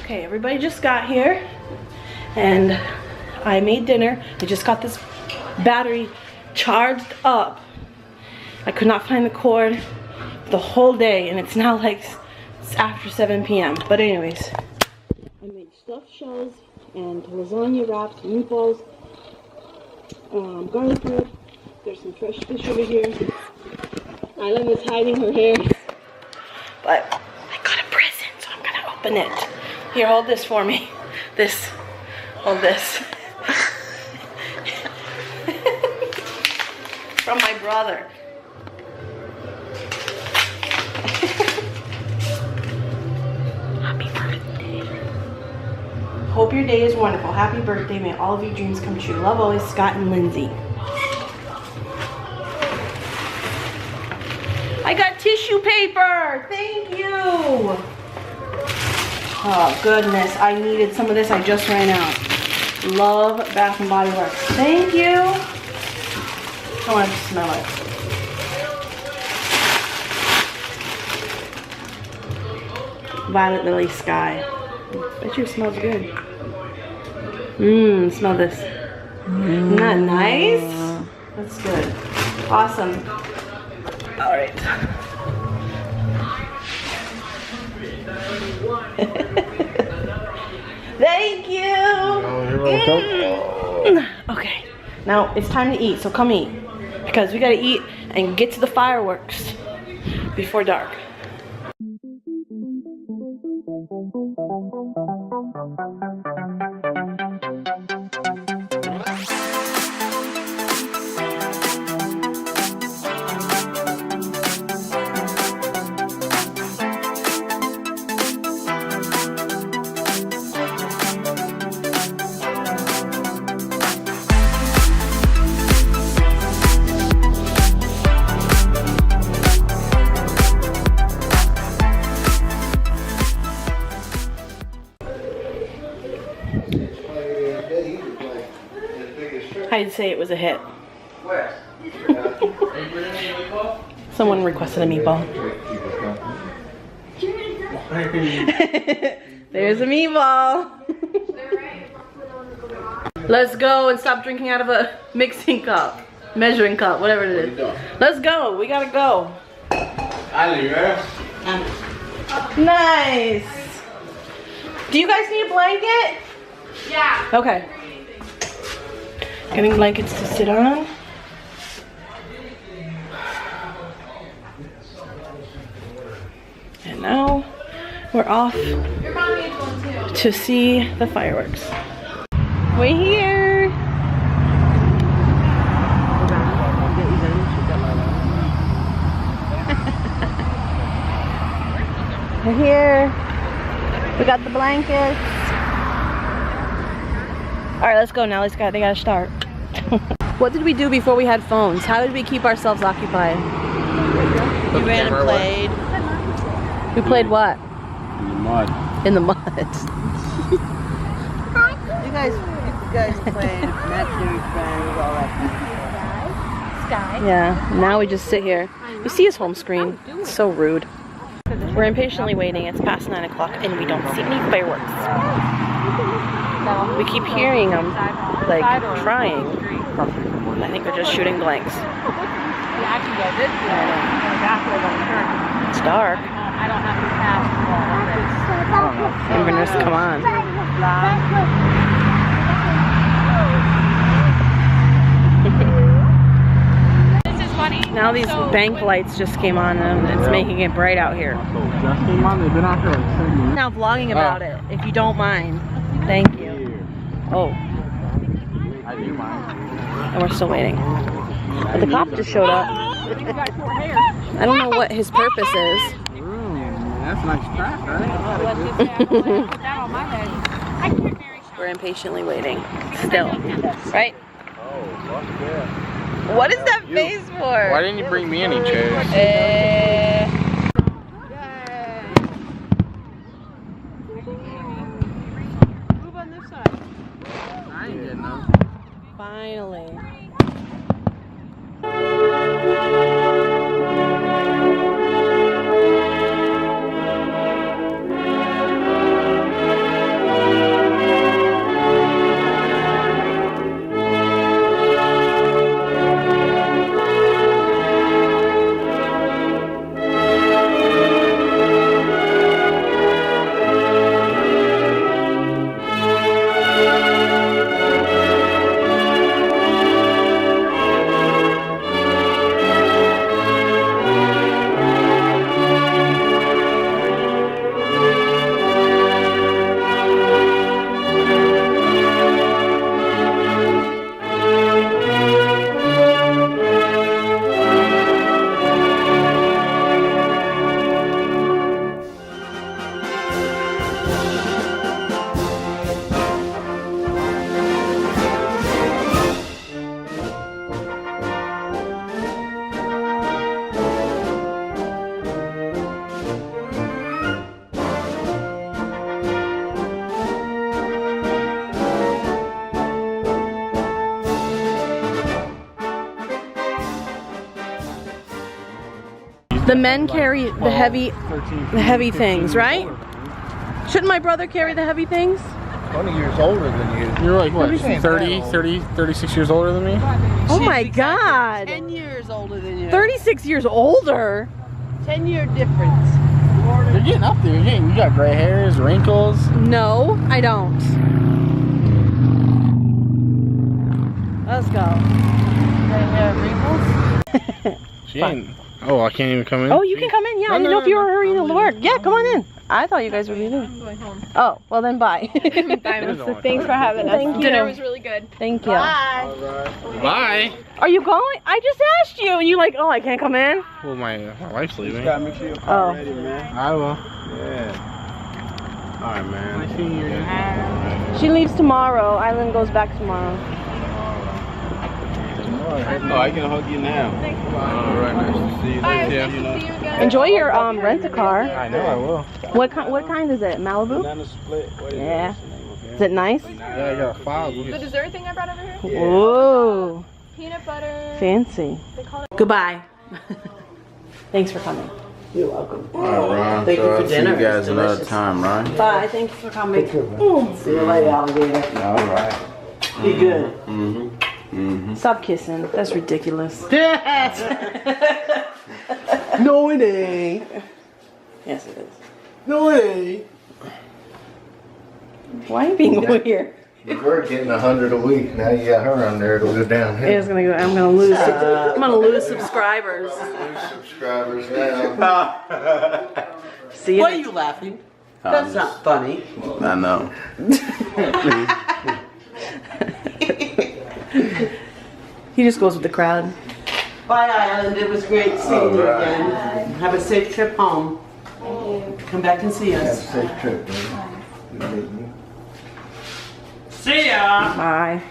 Okay, everybody just got here and I made dinner. I just got this battery charged up. I could not find the cord the whole day and it's now like it's after 7 p.m. But anyways, I made stuffed shells and lasagna wraps, meatballs, garlic bread. There's some fresh fish over here. Island is hiding her hair. But I got a present, so I'm gonna open it. Here, hold this for me. Hold this. From my brother. Happy birthday. Hope your day is wonderful. Happy birthday. May all of your dreams come true. Love always, Scott and Lindsay. I got tissue paper. Thank you. Oh goodness, I needed some of this. I just ran out. Love Bath and Body Works. Thank you. I want to smell it. Violet Lily Sky. Bet you it smells good. Smell this. Isn't that nice? That's good. Awesome. All right. Thank you. Oh, you're welcome. Okay, now it's time to eat, so come eat. Because we gotta eat and get to the fireworks before dark. I'd say it was a hit. Someone requested a meatball. There's a meatball. Let's go and stop drinking out of a mixing cup, measuring cup, whatever it is. Let's go. We gotta go. Nice. Do you guys need a blanket? Yeah. Okay. Getting blankets to sit on. And now we're off to see the fireworks. We're here. We're here. We got the blankets. All right, let's go now. They gotta start. What did we do before we had phones? How did we keep ourselves occupied? We ran and played. We played what? In the mud. In the mud. You guys played imaginary friends, all that Sky. Yeah, now we just sit here. You see his home screen. It's so rude. We're impatiently waiting. It's past 9 o'clock and we don't see any fireworks. We keep hearing them, like, trying. I think they're just shooting blanks. It's dark. Inverness, come on. Now these bank lights just came on and it's making it bright out here. Now vlogging about it, if you don't mind. Thank you. Oh. I do mind. And we're still waiting. But the cop just showed up. I don't know what his purpose is. That's a nice track, right? We're impatiently waiting. Still. Right? Oh, fuck yeah. What is that face for? Why didn't you bring me any chairs? Move on this side. I ain't getting none. Finally. The men carry the heavy things, right? Shouldn't my brother carry the heavy things? 20 years older than you. You're like what, 36 years older than me? Oh my God. 10 years older than you. 36 years older? 10-year difference. You're getting up there. You got gray hairs, wrinkles. No, I don't. Let's go. She ain't. Oh, I can't even come in? Oh, you can come in. Yeah, I didn't know if you were hurrying to work. Yeah, come on in. I thought you guys were leaving. I'm going home. Oh, well then bye. Bye, Melissa. Thanks for having us. Thank you. Dinner was really good. Thank you. Bye. Are you going? I just asked you and you're like, oh, I can't come in? Well, my wife's leaving. Gotta make sure you're Oh. ready, man. I will. Yeah. All right, man. Nice seeing you again. She leaves tomorrow. Island goes back tomorrow. Oh, I can hug you now. All right, nice to see you. Bye. Yeah. Nice to see you again. Enjoy your rent-a-car. I know I will. What kind is it? Malibu? Banana split. What is Yeah. What's the name of it? Is it nice? Yeah, I got a file. The dessert thing I brought over here? Whoa. Peanut butter. Fancy. They call it. Goodbye. Thanks for coming. You're welcome. All right, Ron. Thank you so for I'll dinner. See you guys It's another delicious. time, right? Bye. Thank you for coming. See you later, alligator. All right. Be good. Stop kissing. That's ridiculous. No, it ain't. Yes, it is. No, it ain't. Why are you being weird? You were getting 100 a week. Now you got her on there. It'll go downhill. It's gonna go. I'm gonna lose. I'm gonna lose subscribers. Subscribers now. See you. Why are you laughing? That's not funny. I know. He just goes with the crowd. Bye, Island. It was great seeing you again. Have a safe trip home. Come back and see us. Safe trip, man. See ya. Bye.